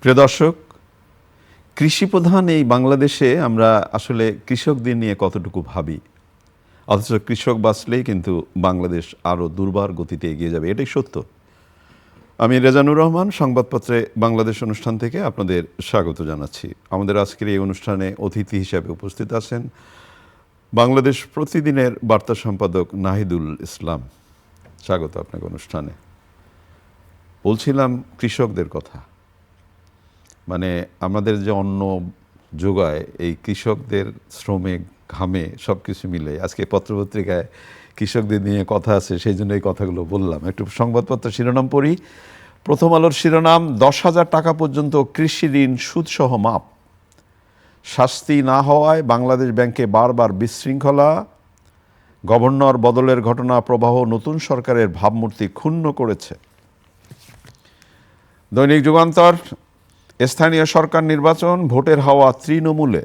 প্রিয় দর্শক, কৃষি প্রধান এই বাংলাদেশে আমরা আসলে কৃষকদের নিয়ে কতটুকু ভাবি, অথচ কৃষক বাঁচলেই কিন্তু বাংলাদেশ আরও দুর্বার গতিতে এগিয়ে যাবে, এটাই সত্য। আমি রেজানুর রহমান, সংবাদপত্রে বাংলাদেশ অনুষ্ঠান থেকে আপনাদের স্বাগত জানাচ্ছি। আমাদের আজকের এই অনুষ্ঠানে অতিথি হিসেবে উপস্থিত আছেন বাংলাদেশ প্রতিদিনের বার্তা সম্পাদক নাহিদুল ইসলাম। স্বাগত আপনাকে অনুষ্ঠানে। বলছিলাম কৃষকদের কথা, মানে আমাদের যে অন্ন যোগায় এই কৃষকদের শ্রমে ঘামে সব কিছু মিলে আজকে পত্রপত্রিকায় কৃষকদের নিয়ে কথা আছে, সেই জন্য এই কথাগুলো বললাম। একটু সংবাদপত্রের শিরোনাম পড়ি। প্রথম আলোর শিরোনাম, 10,000 টাকা পর্যন্ত কৃষি ঋণ সুদসহ মাপ, শাস্তি না হওয়ায় বাংলাদেশ ব্যাংকে বারবার বিশৃঙ্খলা, গভর্নর বদলের ঘটনা প্রবাহ নতুন সরকারের ভাবমূর্তি ক্ষুণ্ণ করেছে। দৈনিক যুগান্তর, স্থানীয় সরকার নির্বাচন, ভোটের হাওয়া তৃণমূলে,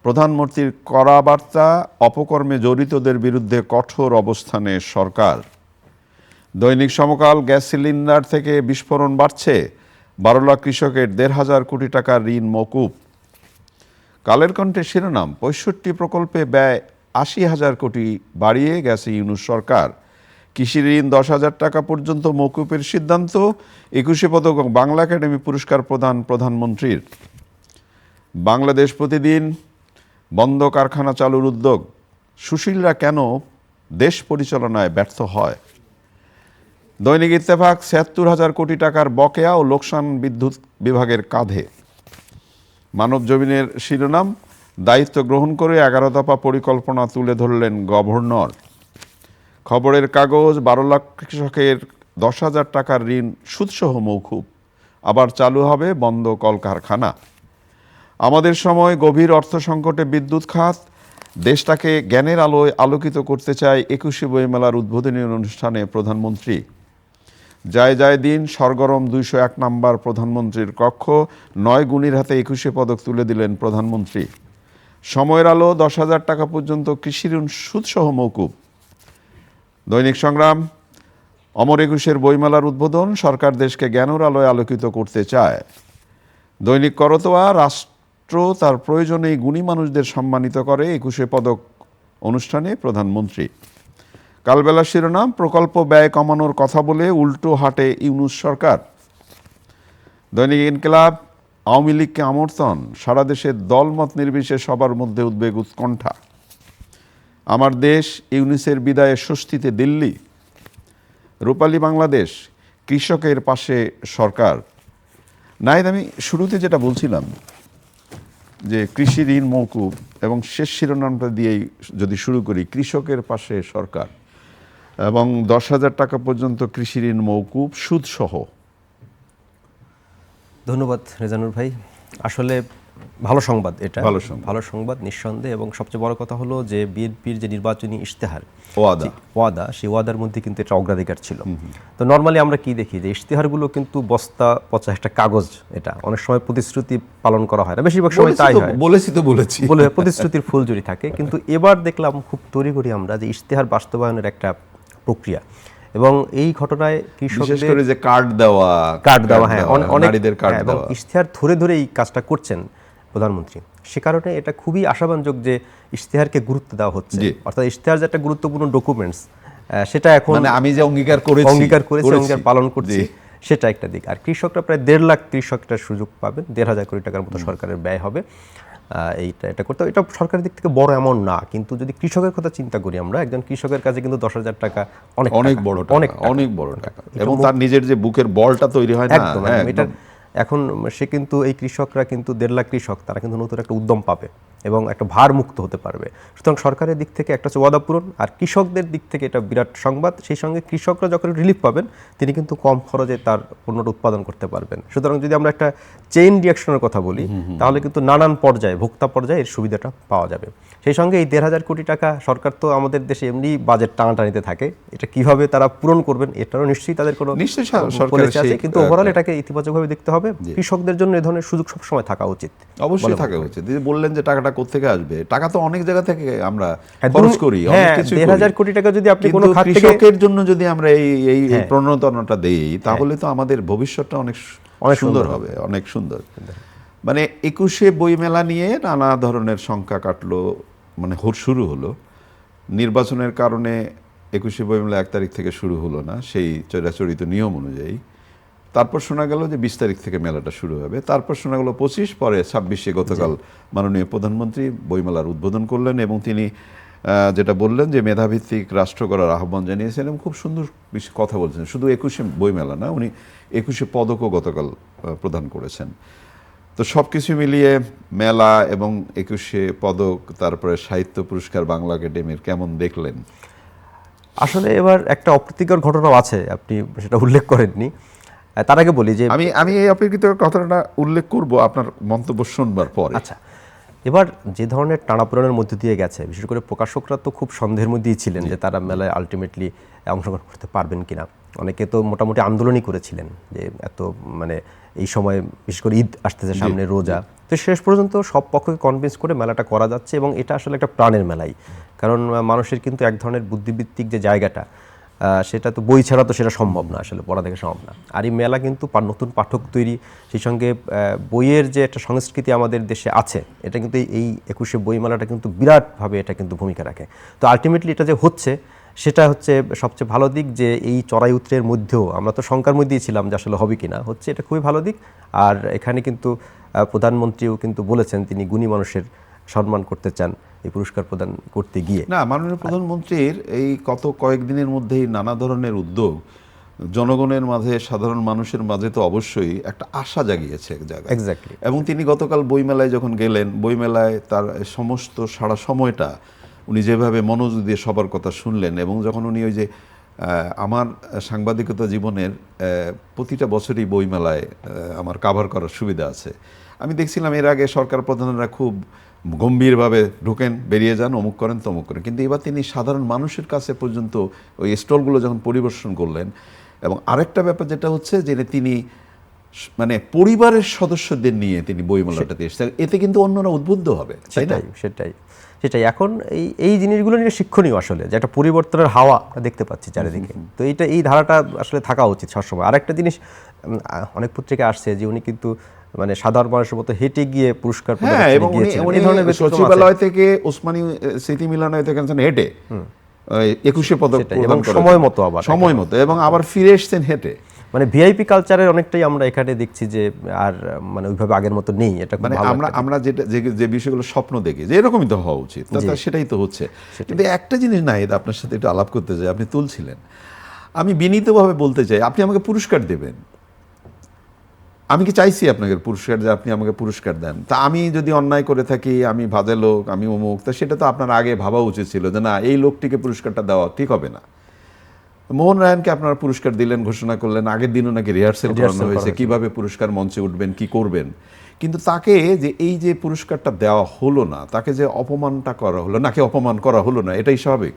প্রধানমন্ত্রীর কড়া বার্তা, অপকর্মে জড়িতদের বিরুদ্ধে কঠোর অবস্থানে সরকার। দৈনিক সমকাল, গ্যাস সিলিন্ডার থেকে বিস্ফোরণ বাড়ছে, 12 লাখ কৃষকের 1,500 কোটি টাকার ঋণ মওকুফ। কালের কণ্ঠের শিরোনাম, 65 প্রকল্পে ব্যয় 80,000 কোটি বাড়িয়ে গেছে ইউনূস সরকার। কৃষি ঋণ 10,000 টাকা পর্যন্ত মওকুফের সিদ্ধান্ত। 21 পদক বাংলা একাডেমি পুরস্কার প্রদান প্রধানমন্ত্রীর। বাংলাদেশ প্রতিদিন, বন্ধ কারখানা চালুর উদ্যোগ, সুশীলরা কেন দেশ পরিচালনায় ব্যর্থ হয়। দৈনিক ইত্তেফাক, 76,000 কোটি টাকার বকেয়া ও লোকসান বিদ্যুৎ বিভাগের কাঁধে। মানব জমিনের শিরোনাম, দায়িত্ব গ্রহণ করে 11 দফা পরিকল্পনা তুলে ধরলেন গভর্নর। খবরের কাগজ, 12 লাখ কৃষকের 10,000 টাকার ঋণ সুদসহ মওকুফ, আবার চালু হবে বন্ধ কলকারখানা। আমাদের সময়, গভীর অর্থ সংকটে বিদ্যুৎ খাত, দেশটাকে জ্ঞানের আলোয় আলোকিত করতে চায় 21শে বইমেলার উদ্বোধনী অনুষ্ঠানে প্রধানমন্ত্রী। যায় যায় দিন, সরগরম 201 নম্বর প্রধানমন্ত্রীর কক্ষ, 9 গুণীর হাতে 21শে পদক তুলে দিলেন প্রধানমন্ত্রী। সময়ের আলো, 10,000 টাকা পর্যন্ত কৃষি ঋণ সুদসহ মওকুফ। দৈনিক সংগ্রাম, অমর 21-এর বইমেলার উদ্বোধন, সরকার দেশকে জ্ঞানের আলোয় আলোকিত করতে চায়। দৈনিক করতোয়া, রাষ্ট্র তার প্রয়োজনেই গুণী মানুষদের সম্মানিত করে, 21শে পদক অনুষ্ঠানে প্রধানমন্ত্রী। কালবেলার শিরোনাম, প্রকল্প ব্যয় কমানোর কথা বলে উল্টো হাঁটে ইউনূস সরকার। দৈনিক ইনকিলাব, আওয়ামী লীগকে আমন্ত্রণ, সারা দেশের দলমত নির্বিশেষে সবার মধ্যে উদ্বেগ উৎকণ্ঠা। আমার দেশ, ইউনূসের বিদায়ে স্বস্তিতে দিল্লি। রূপালী বাংলাদেশ, কৃষকের পাশে সরকার। নাহিদ, আমি শুরুতে যেটা বলছিলাম যে কৃষি ঋণ মওকুফ, এবং শেষ শিরোনামটা দিয়েই যদি শুরু করি, কৃষকের পাশে সরকার, এবং 10,000 টাকা পর্যন্ত কৃষি ঋণ মওকুফ সুদসহ। ধন্যবাদ রেজানুর ভাই। আসলে ভালো সংবাদ এটা, ভালো সংবাদ নিঃসন্দেহে। এবং সবচেয়ে বড় কথা হলো যে বিএনপির যে নির্বাচনী ইশতেহার, ওয়াদা, সেই ওয়াদার মধ্যে কিন্তু এটা অগ্রাধিকার ছিল। তো নর্মালি আমরা কি দেখি যে ইশতেহারগুলো কিন্তু বস্তা পচা একটা কাগজ, এটা অনেক সময় প্রতিশ্রুতি পালন করা হয় না, বেশিরভাগ সময় তাই হয়, বলে প্রতিশ্রুতির ফুলঝুরি থাকে। কিন্তু এবার দেখলাম খুব তড়িঘড়ি আমরা যে ইশতেহার বাস্তবায়নের একটা প্রক্রিয়া, এবং এই ঘটনায় কৃষকদের যে কার্ড দেওয়া, হ্যাঁ, নারীদের কার্ড দেওয়া, ইশতেহার ধরে ধরে এই কাজটা করছেন প্রধানমন্ত্রী। সে কারণে এটা খুবই আশাবাঞ্জক যে ইশতেহারকে গুরুত্ব দেওয়া হচ্ছে, অর্থাৎ ইশতেহার যে একটা গুরুত্বপূর্ণ ডকুমেন্টস, সেটা এখন আমি যে অঙ্গীকার করেছি, অঙ্গীকার পালন করছি, সেটা একটা দিক। আর কৃষকরা প্রায় 1.5 লাখ কৃষকটা সুযোগ পাবেন, 1,500 কোটি টাকার মতো সরকারের ব্যয় হবে এটা করতে। এটা সরকারের দিক থেকে বড় অ্যামাউন্ট না, কিন্তু যদি কৃষকের কথা চিন্তা করি আমরা, একজন কৃষকের কাছে কিন্তু 10,000 টাকা অনেক বড় টাকা, এবং তার নিজের যে বুকের বলটা তৈরি হয় না, এটা এখন সে কিন্তু, এই কৃষকরা কিন্তু 1.5 লাখ কৃষক, তারা কিন্তু নতুন একটা উদ্যম পাবে এবং একটা ভার মুক্ত হতে পারবে। সুতরাং সরকারের দিক থেকে একটা ওয়াদা পূরণ, আর কৃষকদের দিক থেকে এটা বিরাট সংবাদ। সেই সঙ্গে কৃষকরা যখন রিলিফ পাবেন, তিনি কিন্তু কম খরচে তার পণ্যটা উৎপাদন করতে পারবেন। সুতরাং যদি আমরা একটা চেইন রিয়াকশনের কথা বলি, তাহলে কিন্তু নানান পর্যায়ে, ভোক্তা পর্যায়ে এর সুবিধাটা পাওয়া যাবে। সেই সঙ্গে এই 1,500 কোটি টাকা সরকার তো আমাদের দেশে এমনি বাজেট টানাটানিতে থাকে, এটা কিভাবে তারা পূরণ করবেন এটারও নিশ্চয়ই তাদের কোনো পলিসি আছে, কিন্তু ওভারঅল এটাকে ইতিবাচকভাবে দেখতে হবে। কৃষকদের জন্য এই ধরনের সুযোগ সবসময় থাকা উচিত, অবশ্যই থাকা উচিত। বললেন যে টাকাটা কোত্থেকে আসবে? টাকা তো অনেক জায়গা থেকে আমরা হ্যাঁ, খরচ করি, অনেক হ্যাঁ, কিছুই ১,৫০০ করি। কোটি টাকা যদি আপনি কোনো কিন্তু খাত থেকে কৃষকের জন্য যদি আমরা এই হ্যাঁ। প্রণোদনাটা দেই, তাহলে তো আমাদের ভবিষ্যৎটা অনেক অনেক সুন্দর সুন্দর হবে, অনেক সুন্দর। মানে ২১শে বইমেলা নিয়ে নানা ধরনের শঙ্কা কাটলো, মানে শুরু হলো। নির্বাচনের কারণে ২১শে বইমেলা ১ তারিখ থেকে শুরু হলো না, সেই চিরাচরিত নিয়ম অনুযায়ী। তারপর শোনা গেল যে ২০ তারিখ থেকে মেলাটা শুরু হবে। তারপর শোনা গেল ২৫, পরে ২৬শে গতকাল মাননীয় প্রধানমন্ত্রী বইমেলার উদ্বোধন করলেন এবং তিনি যেটা বললেন যে মেধাভিত্তিক রাষ্ট্র গড়ার আহ্বান জানিয়েছেন এবং খুব সুন্দর কথা বলছেন। শুধু ২১শে বইমেলা না, উনি ২১শে পদকও গতকাল প্রদান করেছেন। তো সব কিছু মিলিয়ে মেলা এবং ২১শে পদক, তারপরে সাহিত্য পুরস্কার বাংলা একাডেমির কেমন দেখলেন? আসলে এবার একটা অপ্রীতিকর ঘটনাও আছে, আপনি সেটা উল্লেখ করেননি। তার আগে বলি যে আমি এই অপ্রীতিকর কথাটা উল্লেখ করব আপনার মন্তব্য শুনবার পরে। আচ্ছা, এবার যে ধরনের টানাপোড়েনের মধ্যে দিয়ে গেছে, বিশেষ করে প্রকাশকরা তো খুব সন্দেহের মধ্যেই ছিলেন যে তারা মেলায় আলটিমেটলি অংশগ্রহণ করতে পারবেন কিনা। অনেকে তো মোটামুটি আন্দোলনই করেছিলেন যে এত মানে এই সময় বিশেষ করে ঈদ আসতেছে সামনে, রোজা। তো শেষ পর্যন্ত সব পক্ষকে কনভিন্স করে মেলাটা করা যাচ্ছে এবং এটা আসলে একটা প্রাণের মেলাই। কারণ মানুষের কিন্তু এক ধরনের বুদ্ধিবৃত্তিক যে জায়গাটা, সেটা তো বই ছাড়া তো সেটা সম্ভব না, আসলে পড়া দেখে সম্ভব না। আর এই মেলা কিন্তু নতুন পাঠক তৈরি, সেই সঙ্গে বইয়ের যে একটা সংস্কৃতি আমাদের দেশে আছে, এটা কিন্তু এই ২১শে বইমেলাটা কিন্তু বিরাটভাবে এটা কিন্তু ভূমিকা রাখে। তো আলটিমেটলি এটা যে হচ্ছে, সেটা হচ্ছে সবচেয়ে ভালো দিক, যে এই চড়াই উতরের মধ্যেও আমরা তো শঙ্কার মধ্যেই ছিলাম যে আসলে হবে কিনা, হচ্ছে, এটা খুবই ভালো দিক। আর এখানে কিন্তু প্রধানমন্ত্রীও কিন্তু বলেছেন তিনি গুণী মানুষের সম্মান করতে চান এই পুরস্কার প্রদান করতে গিয়ে। না, মাননীয় প্রধানমন্ত্রীর এই গত কয়েকদিনের মধ্যেই নানা ধরনের উদ্যোগ জনগণের মাঝে, সাধারণ মানুষের মাঝে তো অবশ্যই একটা আশা জাগিয়েছে এক জায়গায়। এক্স্যাক্টলি। এবং তিনি গতকাল বইমেলায় যখন গেলেন, বইমেলায় তার সমস্ত সারা সময়টা উনি যেভাবে মনোযোগ দিয়ে সবার কথা শুনলেন, এবং যখন উনি ওই যে আমার সাংবাদিকতা জীবনের প্রতিটা বছরই বইমেলায় আমার কাভার করার সুবিধা আছে, আমি দেখছিলাম এর আগে সরকার প্রধানরা খুব গম্ভীরভাবে ঢুকেন, বেরিয়ে যান, অমুক করেন তমুক করেন, কিন্তু এবার তিনি সাধারণ মানুষের কাছে পর্যন্ত ওই স্টলগুলো যখন পরিদর্শন করলেন। এবং আরেকটা ব্যাপার যেটা হচ্ছে যে তিনি মানে পরিবারের সদস্যদের নিয়ে তিনি বইমেলাটাতে এসেছেন, এতে কিন্তু অন্যরা উদ্বুদ্ধ হবে, তাই না? সেটাই এখন এই জিনিসগুলো নিয়ে শিক্ষণীয় আসলে, যে একটা পরিবর্তনের হাওয়া দেখতে পাচ্ছি চারিদিকে। তো এই ধারাটা আসলে থাকা উচিত সবসময়। আরেকটা জিনিস, অনেক পত্রিকা আসছে যে উনি কিন্তু মানে সাধারণ মানুষের মতো হেঁটে গিয়ে পুরস্কার এবং উনি সচিবালয় থেকে ওসমানী স্মৃতি মিলনায়তনে থেকে হেঁটে ২১শে পদক এবং সময় মতো এবং আবার ফিরে এসছেন হেঁটে। মানে ভিআইপি কালচারের অনেকটাই আমরা এখানে দেখছি যে আর মানে ওইভাবে আগের মতো নেই। এটা মানে আমরা যে বিষয়গুলো স্বপ্ন দেখি যে এরকমই তো হওয়া উচিত, সেটাই তো হচ্ছে। কিন্তু একটা জিনিস নাই, আপনার সাথে একটু আলাপ করতে চাই, আপনি তুলছিলেন, আমি বিনীতভাবে বলতে চাই, আপনি আমাকে পুরস্কার দেবেন, আমি কি চাইছি আপনাকে পুরস্কার, যে আপনি আমাকে পুরস্কার দেন। তা আমি যদি অন্যায় করে থাকি, আমি বাজে লোক, আমি অমুক, তা সেটা তো আপনার আগে ভাবা উচিত ছিল যে না, এই লোকটিকে পুরস্কারটা দেওয়া ঠিক হবে না। মোহন রায়নকে আপনারা পুরস্কার দিলেন, ঘোষণা করলেন, আগের দিনও নাকি রিহার্সেল করানো হয়েছে কিভাবে পুরস্কার মঞ্চে উঠবেন, কি করবেন। কিন্তু তাকে যে এই যে পুরস্কারটা দেওয়া হলো না, তাকে যে অপমানটা করা হলো, নাকি অপমান করা হলো না, এটাই স্বাভাবিক?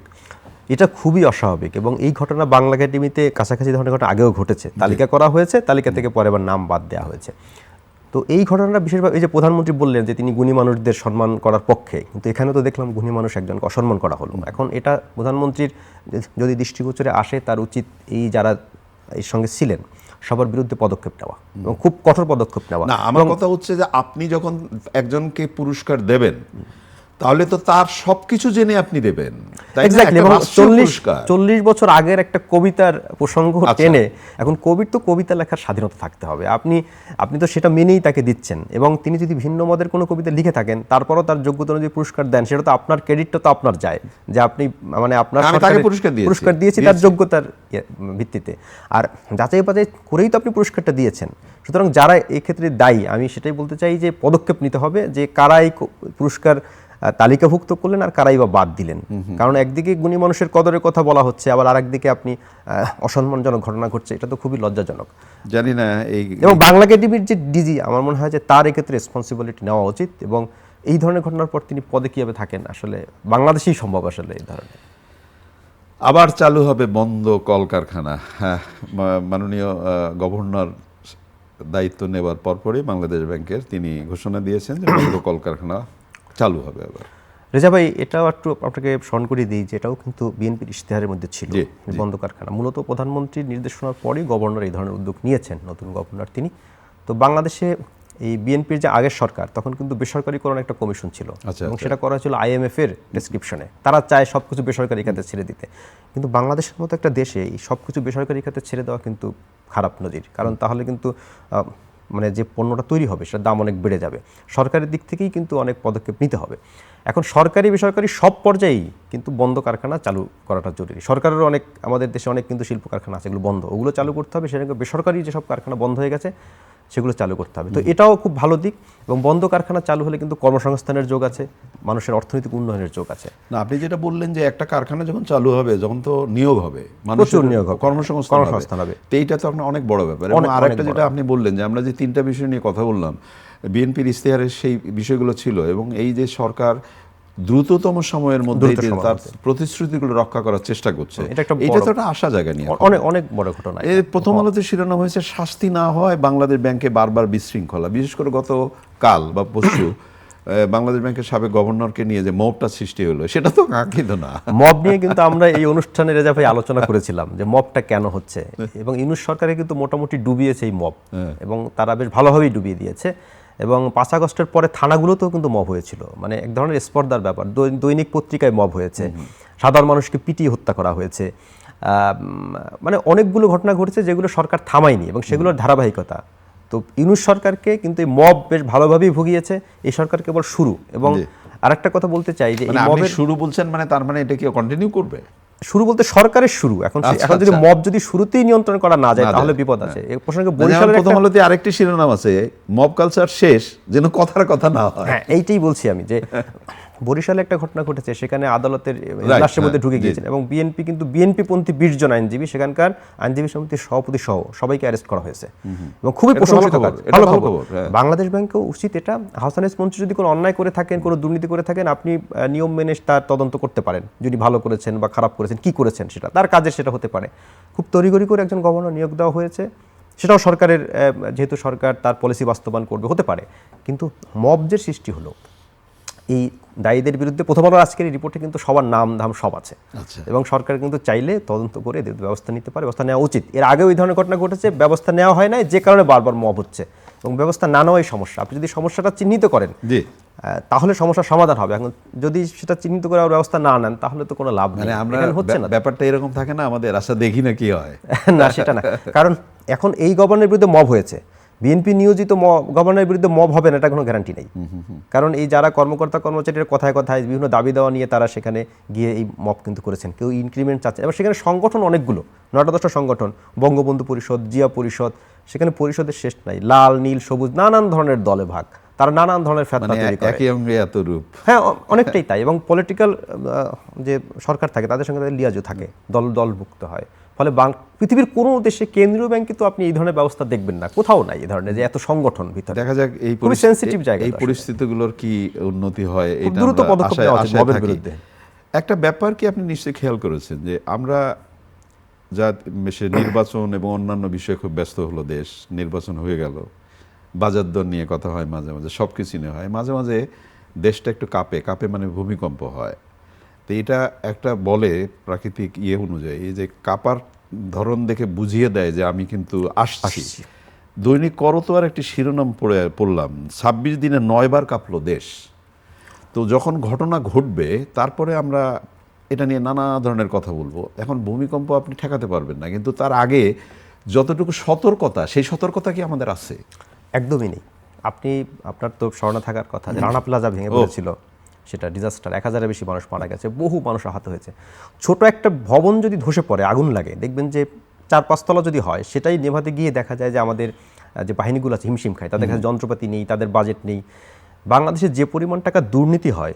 এটা খুবই অস্বাভাবিক। এবং এই ঘটনা বাংলা একাডেমিতে কাছাকাছি ধরনের ঘটনা আগেও ঘটেছে, তালিকা করা হয়েছে, তালিকা থেকে পরে আবার নাম বাদ দেওয়া হয়েছে। তো এই ঘটনাটা বিশেষভাবে, এই যে প্রধানমন্ত্রী বললেন যে তিনি গুণী মানুষদের সম্মান করার পক্ষে, কিন্তু এখানে তো দেখলাম গুণী মানুষ একজনকে অসম্মান করা হলো। এখন এটা প্রধানমন্ত্রীর যদি দৃষ্টিগোচরে আসে, তার উচিত এই যারা এর সঙ্গে ছিলেন সবার বিরুদ্ধে পদক্ষেপ নেওয়া, এবং খুব কঠোর পদক্ষেপ নেওয়া। না, আমার কথা হচ্ছে যে আপনি যখন একজনকে পুরস্কার দেবেন, তাহলে তো তার সবকিছু জেনে আপনি দেবেন, তাই না? এবং 40 বছর আগের একটা কবিতার প্রসঙ্গ টেনে, এখন কবির তো কবিতা লেখার স্বাধীনতা থাকতে হবে, আপনি তো সেটা মেনেই তাকে দিচ্ছেন। এবং তিনি যদি ভিন্ন মতের কোনো কবিতা লিখে থাকেন, তারপরও তার যোগ্যতা অনুযায়ী পুরস্কার দেন, সেটা তো আপনার ক্রেডিটটা তো আপনার যায়, যে আপনি মানে আপনার পুরস্কার দিয়েছি তার যোগ্যতার ভিত্তিতে, আর যাচাই বাছাই করেই তো আপনি পুরস্কারটা দিয়েছেন। সুতরাং যারা এক্ষেত্রে দায়ী, আমি সেটাই বলতে চাই যে পদক্ষেপ নিতে হবে, যে কারাই পুরস্কার তালিকাভুক্ত করলেন আর কারাই বা বাদ দিলেন। কারণ একদিকে গুণী মানুষের কদরের কথা বলা হচ্ছে, আবার আরেকদিকে আপনি অসম্মানজনক ঘটনা ঘটছে, এটা তো খুবই লজ্জাজনক। জানি না এবং বাংলা একাডেমির যে ডিজি, আমার মনে হয় যে তার এক্ষেত্রে রেসপন্সিবিলিটি নেওয়া উচিত, এবং এই ধরনের ঘটনার পর তিনি পদে কীভাবে থাকেন, আসলে বাংলাদেশেই সম্ভব আসলে এই ধরনের। আবার চালু হবে বন্ধ কলকারখানা। হ্যাঁ, মাননীয় গভর্নর দায়িত্ব নেবার পরপরই বাংলাদেশ ব্যাংকের তিনি ঘোষণা দিয়েছেন যে বন্ধ কলকারখানা চালু হবে আবার। রেজা ভাই, এটাও একটু আপনাকে স্মরণ করিয়ে দিই যে এটাও কিন্তু বিএনপির ইশতেহারের মধ্যে ছিল বন্ধ কারখানা। মূলত প্রধানমন্ত্রীর নির্দেশনার পরই গভর্নর এই ধরনের উদ্যোগ নিয়েছেন, নতুন গভর্নর তিনি। তো বাংলাদেশে এই বিএনপির যে আগের সরকার, তখন কিন্তু বেসরকারিকরণ একটা কমিশন ছিল, এবং সেটা করা হয়েছিল IMF এর প্রেসক্রিপশনে। তারা চায় সবকিছু বেসরকারি খাতে ছেড়ে দিতে, কিন্তু বাংলাদেশের মতো একটা দেশে এই সবকিছু বেসরকারি খাতে ছেড়ে দেওয়া কিন্তু খারাপ নজির। কারণ তাহলে কিন্তু মানে যে পণ্যটা তৈরি হবে সেটার দাম অনেক বেড়ে যাবে। সরকারের দিক থেকেই কিন্তু অনেক পদক্ষেপ নিতে হবে। এখন সরকারি বেসরকারি সব পর্যায়েই কিন্তু বন্ধ কারখানা চালু করাটা জরুরি। সরকারেরও অনেক, আমাদের দেশে অনেক কিন্তু শিল্প কারখানা আছে, এগুলো বন্ধ, ওগুলো চালু করতে হবে। সেরকম বেসরকারি যেসব কারখানা বন্ধ হয়ে গেছে সেগুলো চালু করতে হবে। তো এটাও খুব ভালো দিক, এবং বন্ধ কারখানা চালু হলে কিন্তু কর্মসংস্থানের যোগ আছে, মানুষের অর্থনৈতিক উন্নয়নের যোগ আছে। না, আপনি যেটা বললেন যে একটা কারখানা যখন চালু হবে, যখন তো নিয়োগ হবে, প্রচুর নিয়োগ হবে, কর্মসংস্থান হবে, তো এইটা তো আপনার অনেক বড় ব্যাপার। এবং আরেকটা যেটা আপনি বললেন যে আমরা যে তিনটা বিষয় নিয়ে কথা বললাম, বিএনপির ইশতেহারের সেই বিষয়গুলো ছিল, এবং এই যে সরকার দ্রুততম সময়ের মধ্যে তার প্রতিশ্রুতিগুলো রক্ষা করার চেষ্টা করছে, এটা তো একটা আশা জায়গা নিয়ে অনেক বড় ঘটনা। এই প্রথম আলোতে শিরোনাম হয়েছে শাস্তি না হয় বাংলাদেশ ব্যাংকে বারবার বিশৃঙ্খলা। বিশেষ করে গতকাল বা পরশু বাংলাদেশ ব্যাংকের সাবেক গভর্নরকে নিয়ে যে মবটা সৃষ্টি হলো, সেটা তো কাঙ্ক্ষিত না। মব নিয়ে কিন্তু আমরা এই অনুষ্ঠানে রেজা ভাই আলোচনা করেছিলাম যে মবটা কেন হচ্ছে, এবং ইউনূস সরকারে কিন্তু মোটামুটি ডুবিয়েছে এই মব, এবং তারা বেশ ভালোভাবেই ডুবিয়ে দিয়েছে। এবং 5 আগস্টের পরে থানাগুলোতেও কিন্তু মব হয়েছিল, মানে এক ধরনের স্পর্ধার ব্যাপার। দৈনিক পত্রিকায় মব হয়েছে, সাধারণ মানুষকে পিটিয়ে হত্যা করা হয়েছে, মানে অনেকগুলো ঘটনা ঘটেছে যেগুলো সরকার থামায়নি, এবং সেগুলোর ধারাবাহিকতা। তো ইউনূস সরকারকে কিন্তু এই মব বেশ ভালোভাবেই ভুগিয়েছে, এই সরকার কেবল শুরু। এবং আরেকটা কথা বলতে চাই যে মবের শুরু বলছেন, মানে তার মানে এটা কি কন্টিনিউ করবে? শুরু বলতে সরকারের শুরু। এখন যদি মব যদি শুরুতেই নিয়ন্ত্রণ করা না যায় তাহলে বিপদ আছে। এই প্রসঙ্গে বরিশালের প্রথম আলোতে আরেকটি শিরোনাম আছে, মব কালচার শেষ যেন কথার কথা না হয়। হ্যাঁ, এইটাই বলছি আমি যে বরিশালে একটা ঘটনা ঘটেছে, সেখানে আদালতের ইজলাসের মধ্যে ঢুকে গিয়েছেন, এবং বিএনপি কিন্তু বিএনপিপন্থী 20 জন আইনজীবী, সেখানকার আইনজীবী সমিতির সভাপতি সহ সবাইকে অ্যারেস্ট করা হয়েছে, এবং খুবই প্রশংসিত কাজ, ভালো খবর। বাংলাদেশ ব্যাংকেও উচিত এটা, হাসান মন্ত্রী যদি কোনো অন্যায় করে থাকেন, কোনো দুর্নীতি করে থাকেন, আপনি নিয়ম মেনে তার তদন্ত করতে পারেন, যদি ভালো করেছেন বা খারাপ করেছেন, কি করেছেন সেটা তার কাজের, সেটা হতে পারে। খুব তড়িঘড়ি করে একজন গভর্নর নিয়োগ দেওয়া হয়েছে, সেটাও সরকারের, যেহেতু সরকার তার পলিসি বাস্তবায়ন করবে, হতে পারে। কিন্তু মব যে সৃষ্টি হলো, এই দায়ীদের বিরুদ্ধে প্রথম আলোর আজকের এই রিপোর্টে কিন্তু সবার নাম ধাম সব আছে, এবং সরকার কিন্তু চাইলে তদন্ত করে এদের ব্যবস্থা নিতে পারে, ব্যবস্থা নেওয়া উচিত। এর আগেও এই ধরনের ঘটনা ঘটেছে, ব্যবস্থা নেওয়া হয় না, যে কারণে বারবার মব হচ্ছে, এবং ব্যবস্থা না নেওয়াই সমস্যা। আপনি যদি সমস্যাটা চিহ্নিত করেন তাহলে সমস্যার সমাধান হবে। এখন যদি সেটা চিহ্নিত করে আর ব্যবস্থা না নেন তাহলে তো কোনো লাভ নেই। আমরা হচ্ছে না, ব্যাপারটা এরকম থাকে না, আমাদের আশা দেখি না কি হয়। না, সেটা না, কারণ এখন এই গভর্নরের বিরুদ্ধে মব হয়েছে, বিএনপি নিয়োজিত গভর্নরের বিরুদ্ধে মব হবে না এটা কোনো গ্যারান্টি নেই। কারণ এই যারা কর্মকর্তা কর্মচারীর কথায় কথায় বিভিন্ন দাবি দেওয়া নিয়ে তারা সেখানে গিয়ে এই মব কিন্তু করেছেন, কেউ ইনক্রিমেন্ট চাচ্ছে। এবার সেখানে সংগঠন অনেকগুলো, 9-10টা সংগঠন, বঙ্গবন্ধু পরিষদ, জিয়া পরিষদ, সেখানে পরিষদের শেষ নাই, লাল নীল সবুজ নানান ধরনের দলে ভাগ, তারা নানান ধরনের ফ্যাতনা তৈরি করে, একই অঙ্গে এত রূপ। হ্যাঁ, অনেকটাই তাই। এবং পলিটিক্যাল যে সরকার থাকে তাদের সঙ্গে তাদের লিয়াজও থাকে, দলভুক্ত হয়। ফলে পৃথিবীর কোনো দেশে কেন্দ্রীয় ব্যাংকে তো আপনি এই ধরনের ব্যবস্থা দেখবেন না, কোথাও নাই এই ধরনের যে এত সংগঠন ভিতরে। দেখা যাক এই সেনসিটিভ জায়গা, এই পরিস্থিতিগুলোর কি উন্নতি হয়, এটা দ্রুত পদক্ষেপ নেওয়া উচিত মবের বিরুদ্ধে। একটা ব্যাপার কি আপনি নিশ্চয়ই খেয়াল করেছেন যে আমরা যা নির্বাচন এবং অন্যান্য বিষয়ে খুব ব্যস্ত হলো দেশ, নির্বাচন হয়ে গেল, বাজার দর নিয়ে কথা হয়, মাঝে মাঝে সব কিছু নিয়ে হয়, মাঝে মাঝে দেশটা একটু কাঁপে মানে ভূমিকম্প হয়। তো এটা একটা বলে প্রাকৃতিক অনুযায়ী যে কাঁপার ধরন দেখে বুঝিয়ে দেয় যে আমি কিন্তু আসছি। দৈনিক করতোয়ার একটি শিরোনাম পড়লাম, 26 দিনে 9 বার কাঁপলো দেশ। তো যখন ঘটনা ঘটবে তারপরে আমরা এটা নিয়ে নানা ধরনের কথা বলবো। এখন ভূমিকম্প আপনি ঠেকাতে পারবেন না, কিন্তু তার আগে যতটুকু সতর্কতা, সেই সতর্কতা কি আমাদের আছে? একদমই নেই। আপনার তো স্মরণে থাকার কথা যে রানা প্লাজা ভেঙে পড়েছিল, সেটা ডিজাস্টার, 1000-এর বেশি মানুষ মারা গেছে, বহু মানুষ আহত হয়েছে। ছোট একটা ভবন যদি ধসে পড়ে, আগুন লাগে, দেখবেন যে 4-5 তলা যদি হয়, সেটাই নেভাতে গিয়ে দেখা যায় যে আমাদের যে বাহিনীগুলো আছে হিমশিম খায়, তাদের কাছে যন্ত্রপাতি নেই, তাদের বাজেট নেই। বাংলাদেশে যে পরিমাণ টাকা দুর্নীতি হয়,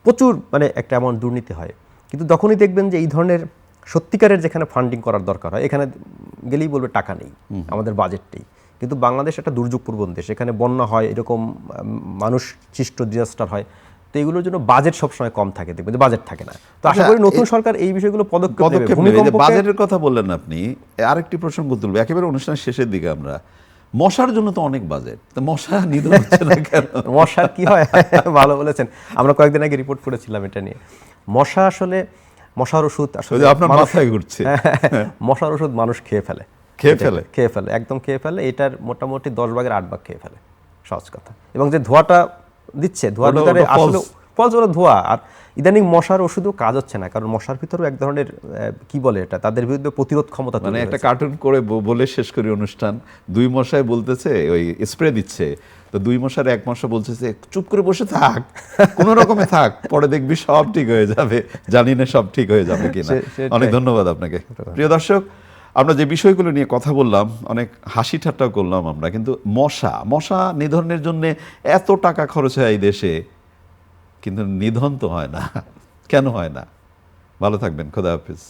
প্রচুর, মানে একটা অ্যামাউন্ট দুর্নীতি হয়, কিন্তু তখনই দেখবেন যে এই ধরনের সত্যিকারের যেখানে ফান্ডিং করার দরকার হয়, এখানে গেলেই বলবে টাকা নেই, আমাদের বাজেট নেই। কিন্তু বাংলাদেশ একটা দুর্যোগ প্রবণ দেশ, এখানে বন্যা হয়, এরকম মানুষ সৃষ্ট ডিজাস্টার হয়, তো এগুলোর জন্য বাজেট সবসময় কম থাকে, দেখবেন যে বাজেট থাকে না। তো আশা করি নতুন সরকার এই বিষয়গুলো পদক্ষেপ নেবে। বাজেটের কথা বললেন আপনি, আরেকটি প্রসঙ্গ তুলবো একেবারে অনুষ্ঠানের শেষের দিকে আমরা, মশার জন্য তো অনেক বাজেট, তো মশা নিধন হচ্ছে না কেন? মশার কি হয়, ভালো বলেছেন। আমরা কয়েকদিন আগে রিপোর্ট করেছিলাম এটা নিয়ে। মশা আসলে, মশার ওষুধ ওই আসলে যে আপনার মাথায় ঘুরছে। মশার ওষুধ মানুষ খেয়ে ফেলে, খেয়ে ফেলে, একদম খেয়ে ফেলে। এটার মোটামুটি 10 ভাগের 8 ভাগ খেয়ে ফেলে, সহজ কথা। এবং যে ধোঁয়াটা দিচ্ছে, ধোঁয়ার ভিতরে আসলে ফলস হলো ধোঁয়া। আর ইদানিং মশার ওষুধও কাজ হচ্ছে না, কারণ মশার ভিতরেও এক ধরনের কি বলে এটা, তাদের বিরুদ্ধে প্রতিরোধ ক্ষমতা তৈরি মানে একটা হয়েছে। কার্টুন করে বলে শেষ করি অনুষ্ঠান। 2 মশায় বলতেছে, ওই স্প্রে দিচ্ছে, তো 2 মশার 1 মশা বলছে যে চুপ করে বসে থাক, কোনো রকমে থাক, পরে দেখবি সব ঠিক হয়ে যাবে। জানি না সব ঠিক হয়ে যাবে কিনা। অনেক ধন্যবাদ আপনাকে। প্রিয় দর্শক, আমরা যে বিষয়গুলো নিয়ে কথা বললাম, অনেক হাসি ঠাট্টাও করলাম আমরা, কিন্তু মশা নিধনের জন্য এত টাকা খরচ হয় এই দেশে, কিন্তু নিধন তো হয় না। কেন হয় না? ভালো থাকবেন, খোদা হাফেজ।